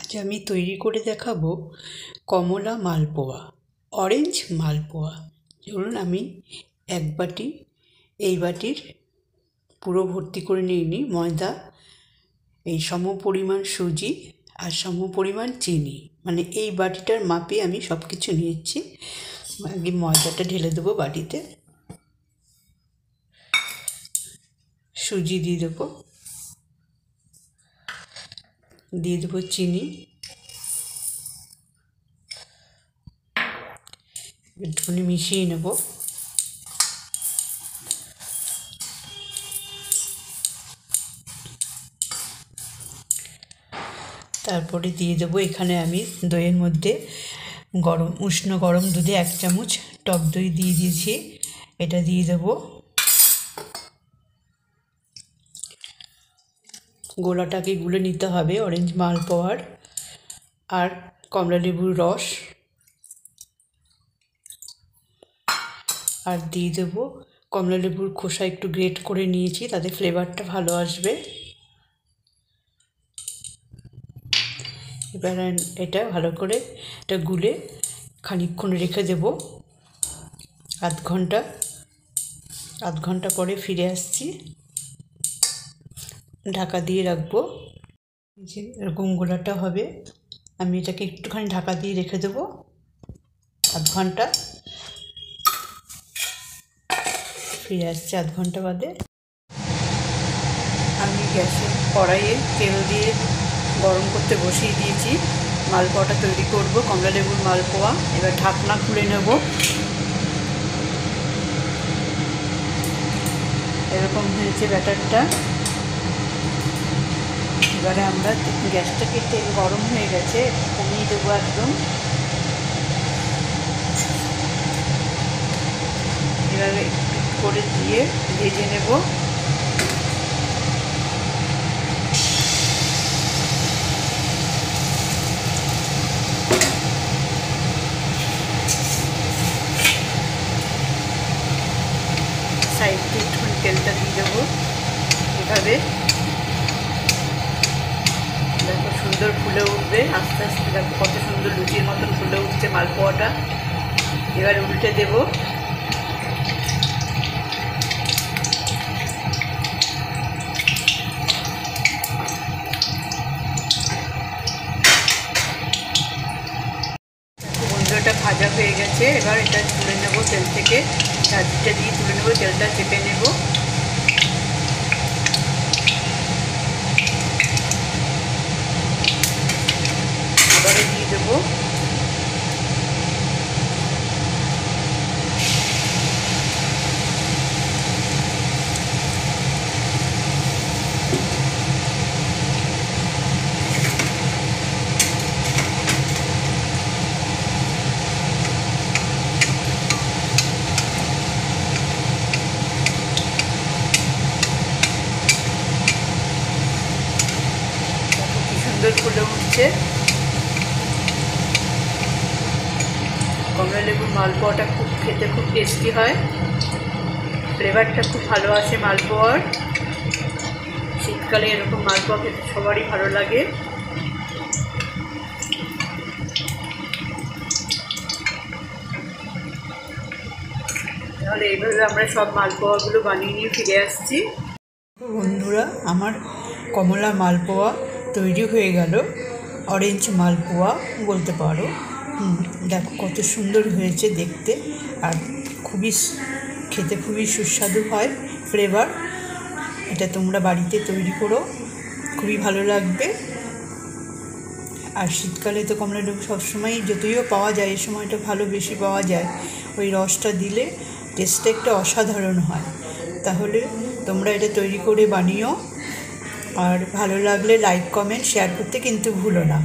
আজ আমি তৈরি করে দেখাবো কমলা মালপোয়া, অরেঞ্জ মালপোয়া। ধরুন আমি এক বাটি, এই বাটির পুরো ভর্তি করে নিই ময়দা, এই সম পরিমাণ সুজি আর সম পরিমাণ চিনি, মানে এই বাটিটার মাপে আমি সব কিছু নিয়েছি। আগে ময়দাটা ঢেলে দেবো বাটিতে, সুজি দিয়ে দেবো চিনি, একটুখানি মিশিয়ে নেব। তারপরে দিয়ে দেবো এখানে আমি দইয়ের মধ্যে উষ্ণ গরম দুধে 1 চামচ টক দই দিয়ে দিয়েছি, এটা দিয়ে দেবো। গোলাটাকে গুলে নিতে হবে অরেঞ্জ মালপোয়ার, আর কমলা লেবুর রস, আর দিয়ে দেবো কমলা লেবুর খোসা একটু গ্রেট করে নিয়েছি, তাতে ফ্লেভারটা ভালো আসবে। এবার এটা ভালো করে এটা গুলে খানিকক্ষণ রেখে দেব, আধ ঘন্টা পরে ফিরে আসছি। ঢাকা দিয়ে রাখবো, যে এরকম গোলাটা হবে। আমি এটাকে একটুখানি ঢাকা দিয়ে রেখে দেবো আধ ঘন্টা। ফিরে আসছি আধ ঘন্টা বাদে। আমি গ্যাসে কড়াইয়ে তেল দিয়ে গরম করতে বসিয়ে দিয়েছি। মালপোয়াটা তৈরি করব, কমলা লেবুর মালপোয়া। এবার ঢাকনা খুলে নেব। এরকম হয়েছে ব্যাটারটা। এবারে আমরা গ্যাসটাকে, তেল গরম হয়ে গেছে, কমিয়ে দেবো একদম। এবারে করে দিয়ে ভেজে নেব। সাইড দিয়ে একটুখানি তেলটা দিয়ে দেবো। এভাবে দেখো সুন্দর ফুলে উঠবে আস্তে আস্তে। দেখো কত সুন্দর লুচির মতন ফুলে উঠছে মালপোয়াটা। এবার উল্টে দেব। বন্ধুটা ভাজা হয়ে গেছে। এবার এটা তুলে নেব তেল থেকে, চারদিকটা দিয়ে তুলে নেব, তেলটা চেপে নেব। এবারে দিয়ে দেবো সুন্দর ফুলে উঠছে। কমলা লেবুর মালপোয়াটা খেতে খুব টেস্টি হয়, ফ্লেভারটা খুব ভালো আসে মালপোয়ার। শীতকালে এরকম মালপোয়া খেতে সবারই ভালো লাগে। তাহলে এইভাবে আমরা সব মালপোয়াগুলো বানিয়ে নিয়ে ফিরে আসছি। বন্ধুরা, আমার কমলা মালপোয়া তৈরি হয়ে গেল, অরেঞ্জ মালপোয়া বলতে পারো। দেখো কত সুন্দর হয়েছে দেখতে, আর খেতে খুবই সুস্বাদু হয়, ফ্লেভার। এটা তোমরা বাড়িতে তৈরি করো, খুবই ভালো লাগবে। আর শীতকালে তো কমলা লেবু সবসময়ই যতইও পাওয়া যায়, এই সময়টা ভালো বেশি পাওয়া যায়, ওই রসটা দিলে টেস্টটা একটা অসাধারণ হয়। তাহলে তোমরা এটা তৈরি করে বানিও, আর ভালো লাগলে লাইক কমেন্ট শেয়ার করতে কিন্তু ভুলো না।